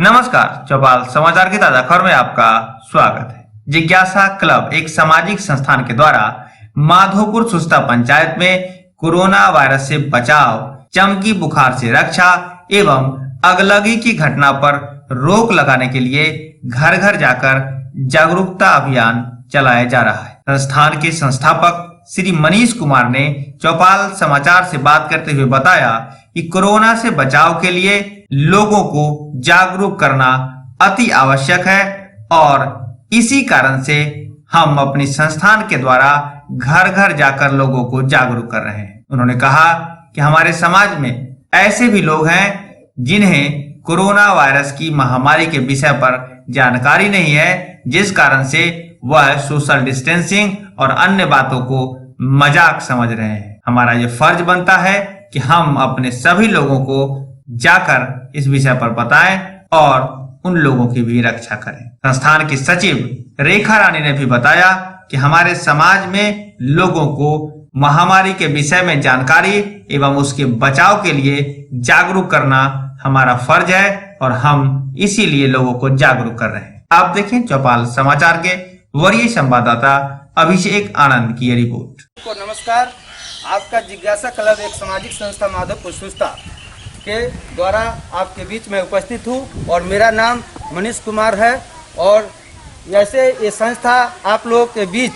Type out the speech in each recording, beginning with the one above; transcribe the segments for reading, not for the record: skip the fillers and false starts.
नमस्कार, चौपाल समाचार की ताजा खबर में आपका स्वागत है। जिज्ञासा क्लब एक सामाजिक संस्थान के द्वारा माधोपुर सुस्ता पंचायत में कोरोना वायरस से बचाव, चमकी बुखार से रक्षा एवं अगलगी की घटना पर रोक लगाने के लिए घर घर जाकर जागरूकता अभियान चलाया जा रहा है। संस्थान के संस्थापक श्री मनीष कुमार ने चौपाल समाचार से बात करते हुए बताया कि कोरोना से बचाव के लिए लोगों को जागरूक करना अति आवश्यक है और इसी कारण से हम अपनी संस्थान के द्वारा घर घर जाकर लोगों को जागरूक कर रहे हैं। उन्होंने कहा कि हमारे समाज में ऐसे भी लोग हैं जिन्हें कोरोना वायरस की महामारी के विषय पर जानकारी नहीं है, जिस कारण से वह सोशल डिस्टेंसिंग और अन्य बातों को मजाक समझ रहे हैं। हमारा ये फर्ज बनता है कि हम अपने सभी लोगों को जाकर इस विषय पर बताएं और उन लोगों की भी रक्षा करें। संस्थान की सचिव रेखा रानी ने भी बताया कि हमारे समाज में लोगों को महामारी के विषय में जानकारी एवं उसके बचाव के लिए जागरूक करना हमारा फर्ज है और हम इसीलिए लोगों को जागरूक कर रहे हैं। आप देखें चौपाल समाचार के वरीय संवाददाता अभिषेक आनंद की रिपोर्ट। नमस्कार, आपका जिज्ञासा क्लब एक सामाजिक संस्था माधोपुर सुस्ता के द्वारा आपके बीच में उपस्थित हूँ और मेरा नाम मनीष कुमार है। और ऐसे ये संस्था आप लोगों के बीच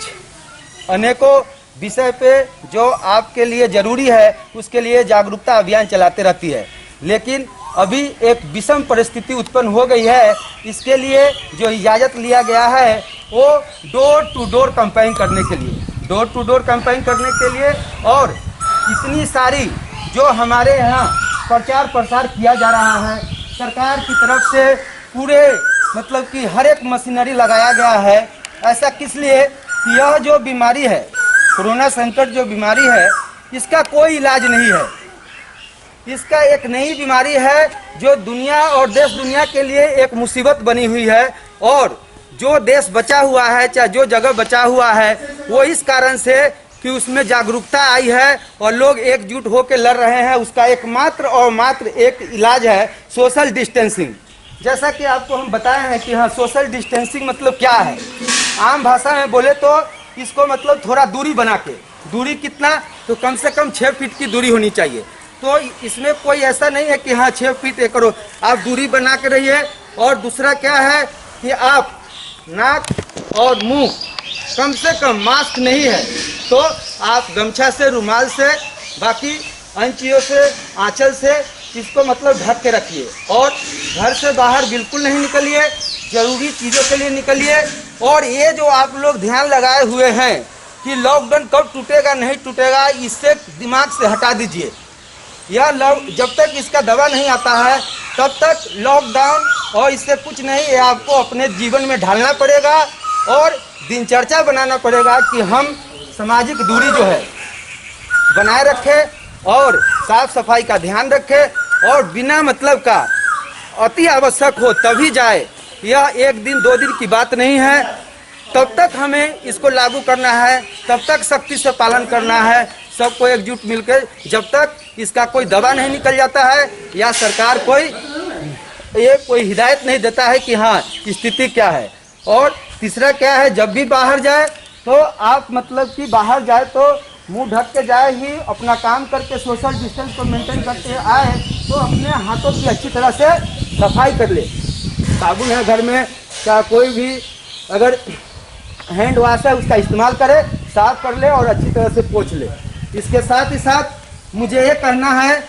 अनेकों विषय पे जो आपके लिए ज़रूरी है उसके लिए जागरूकता अभियान चलाते रहती है, लेकिन अभी एक विषम परिस्थिति उत्पन्न हो गई है। इसके लिए जो इजाज़त लिया गया है वो डोर टू डोर कैंपेन करने के लिए और इतनी सारी जो हमारे यहाँ प्रचार प्रसार किया जा रहा है सरकार की तरफ से, पूरे मतलब कि हर एक मशीनरी लगाया गया है। ऐसा किस लिए कि यह जो बीमारी है, कोरोना संकट जो बीमारी है, इसका कोई इलाज नहीं है। इसका एक नई बीमारी है जो दुनिया और देश दुनिया के लिए एक मुसीबत बनी हुई है। और जो देश बचा हुआ है, चाहे जो जगह बचा हुआ है, वो इस कारण से कि उसमें जागरूकता आई है और लोग एकजुट होकर लड़ रहे हैं। उसका एकमात्र और मात्र एक इलाज है सोशल डिस्टेंसिंग। जैसा कि आपको हम बताए हैं कि हाँ, सोशल डिस्टेंसिंग मतलब क्या है। आम भाषा में बोले तो इसको मतलब थोड़ा दूरी बना के, दूरी कितना, तो कम से कम 6 फीट की दूरी होनी चाहिए। तो इसमें कोई ऐसा नहीं है कि हाँ 6 फीट ये करो, आप दूरी बना के रहिए। और दूसरा क्या है कि आप नाक और मुंह कम से कम मास्क नहीं है तो आप गमछा से, रुमाल से, बाकी अन्य चीज़ों से, आंचल से इसको मतलब ढक के रखिए। और घर से बाहर बिल्कुल नहीं निकलिए, ज़रूरी चीज़ों के लिए निकलिए। और ये जो आप लोग ध्यान लगाए हुए हैं कि लॉकडाउन कब टूटेगा नहीं टूटेगा, इससे दिमाग से हटा दीजिए। यह जब तक इसका दवा नहीं आता है तब तक लॉकडाउन और इससे कुछ नहीं, ये आपको अपने जीवन में ढालना पड़ेगा और दिनचर्या बनाना पड़ेगा कि हम सामाजिक दूरी जो है बनाए रखें और साफ सफाई का ध्यान रखें और बिना मतलब का अति आवश्यक हो तभी जाए। यह 1 दिन 2 दिन की बात नहीं है, तब तक हमें इसको लागू करना है, तब तक सख्ती से पालन करना है, सबको एकजुट मिलकर। जब तक इसका कोई दवा नहीं निकल जाता है या सरकार कोई हिदायत नहीं देता है कि हाँ स्थिति क्या है। और तीसरा क्या है, जब भी बाहर जाए तो आप मतलब कि बाहर जाए तो मुंह ढक के जाए ही, अपना काम करके सोशल डिस्टेंस को मेंटेन करते आए तो अपने हाथों की अच्छी तरह से सफाई कर ले। साबुन है घर में, क्या कोई भी अगर हैंड वॉश है उसका इस्तेमाल करे, साफ कर ले और अच्छी तरह से पोंछ ले। इसके साथ ही साथ मुझे ये कहना है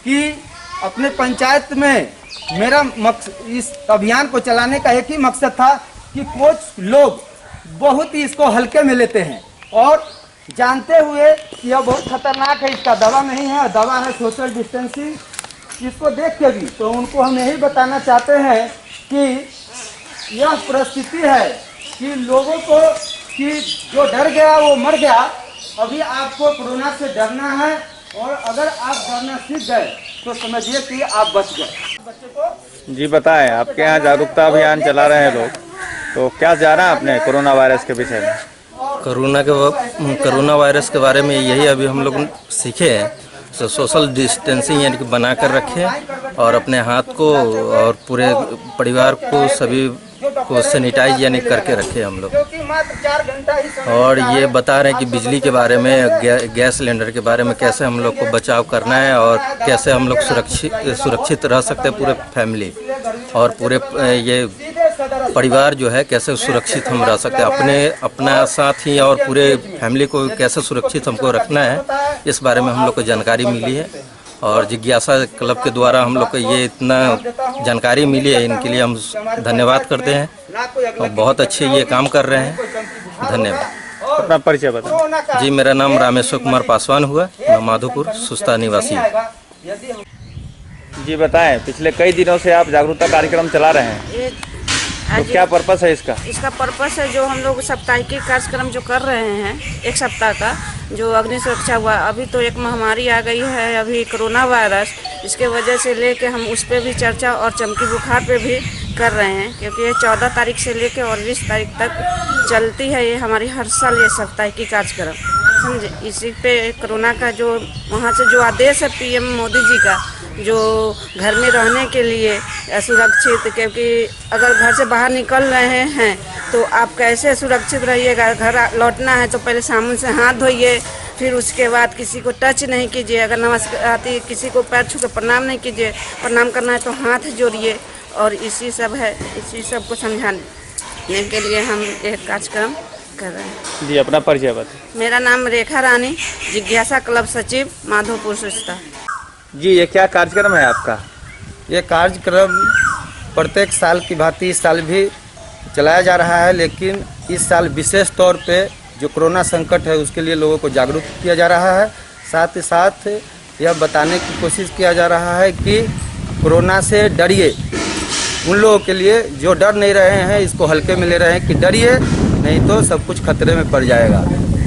कि अपने पंचायत में मेरा इस अभियान को चलाने का एक ही मकसद था कि कुछ लोग बहुत ही इसको हल्के में लेते हैं और जानते हुए कि यह बहुत खतरनाक है, इसका दवा नहीं है, दवा है सोशल डिस्टेंसिंग। इसको देख के भी तो उनको हम यही बताना चाहते हैं कि यह परिस्थिति है कि लोगों को कि जो डर गया वो मर गया। अभी आपको कोरोना से डरना है और अगर आप डरना सीख गए तो समझिए कि आप बच गए। बच्चे को जी बताएं, आपके यहाँ जागरूकता अभियान चला रहे हैं लोग, तो क्या जाना है आपने कोरोना वायरस के विषय में? कोरोना वायरस के बारे में यही अभी हम लोग सीखे हैं सोशल डिस्टेंसिंग यानी कि बना कर रखें और अपने हाथ को और पूरे परिवार को सभी को सैनिटाइज यानी करके रखें हम लोग। और ये बता रहे हैं कि बिजली के बारे में, गैस सिलेंडर के बारे में कैसे हम लोग को बचाव करना है और कैसे हम लोग सुरक्षित रह सकते हैं पूरे फैमिली और पूरे ये परिवार जो है कैसे सुरक्षित हम रह सकते हैं, अपना साथ ही और पूरे फैमिली को कैसे सुरक्षित हमको रखना है, इस बारे में हम लोग को जानकारी मिली है। और जिज्ञासा क्लब के द्वारा हम लोग को ये इतना जानकारी मिली है, इनके लिए हम धन्यवाद करते हैं और बहुत अच्छे ये काम कर रहे हैं। धन्यवाद। अपना परिचय बताएं। जी, मेरा नाम रामेश्वर कुमार पासवान हुआ, मैं माधोपुर सुस्ता निवासी हूँ। जी बताएं, पिछले कई दिनों से आप जागरूकता कार्यक्रम चला रहे हैं, तो क्या पर्पस है इसका? इसका पर्पस है जो हम लोग साप्ताहिक कार्यक्रम जो कर रहे हैं, एक सप्ताह का जो अग्नि सुरक्षा हुआ। अभी तो एक महामारी आ गई है अभी कोरोना वायरस, इसके वजह से लेके हम उस पर भी चर्चा और चमकी बुखार पे भी कर रहे हैं, क्योंकि ये 14 तारीख से लेके और 20 तारीख तक चलती है ये हमारी हर साल ये साप्ताहिक कार्यक्रम, समझे। इसी पे कोरोना का जो वहाँ से जो आदेश है पीएम मोदी जी का, जो घर में रहने के लिए सुरक्षित, क्योंकि अगर घर से बाहर निकल रहे हैं तो आप कैसे सुरक्षित रहिएगा। घर लौटना है तो पहले साबुन से हाथ धोइए, फिर उसके बाद किसी को टच नहीं कीजिए, अगर नमस्कार आती किसी को पैर छू कर प्रणाम नहीं कीजिए, प्रणाम करना है तो हाथ जोड़िए। और इसी सब है, इसी सब को समझाने के लिए हम एक कार्यक्रम कर रहे हैं। जी अपना परिचय बताएं। मेरा नाम रेखा रानी, जिज्ञासा क्लब सचिव, माधोपुर सुस्ता। जी ये क्या कार्यक्रम है आपका? ये कार्यक्रम प्रत्येक साल की भांति इस साल भी चलाया जा रहा है, लेकिन इस साल विशेष तौर पे जो कोरोना संकट है उसके लिए लोगों को जागरूक किया जा रहा है। साथ ही साथ यह बताने की कोशिश किया जा रहा है कि कोरोना से डरिए। उन लोगों के लिए जो डर नहीं रहे हैं, इसको हल्के में ले रहे हैं कि डरिए नहीं तो सब कुछ खतरे में पड़ जाएगा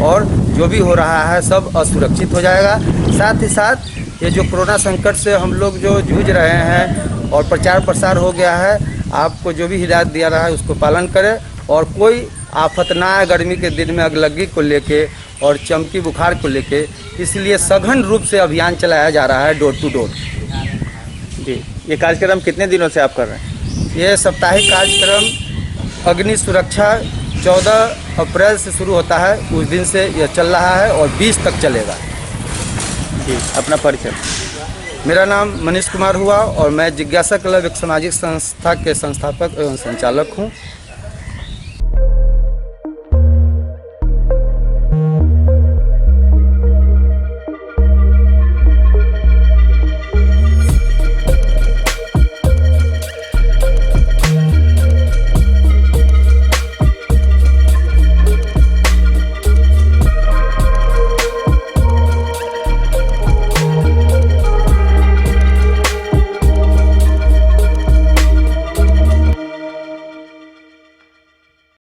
और जो भी हो रहा है सब असुरक्षित हो जाएगा। साथ ही साथ ये जो कोरोना संकट से हम लोग जो जूझ रहे हैं और प्रचार प्रसार हो गया है, आपको जो भी हिदायत दिया रहा है उसको पालन करें और कोई आफत ना आए गर्मी के दिन में अगलगी को लेके और चमकी बुखार को लेके। इसलिए सघन रूप से अभियान चलाया जा रहा है डोर टू डोर। जी ये कार्यक्रम कितने दिनों से आप कर रहे हैं? ये साप्ताहिक कार्यक्रम अग्नि सुरक्षा 14 अप्रैल से शुरू होता है, उस दिन से यह चल रहा है और 20 तक चलेगा। जी अपना परिचय। मेरा नाम मनीष कुमार हुआ और मैं जिज्ञासा क्लब एक सामाजिक संस्था के संस्थापक एवं संचालक हूँ।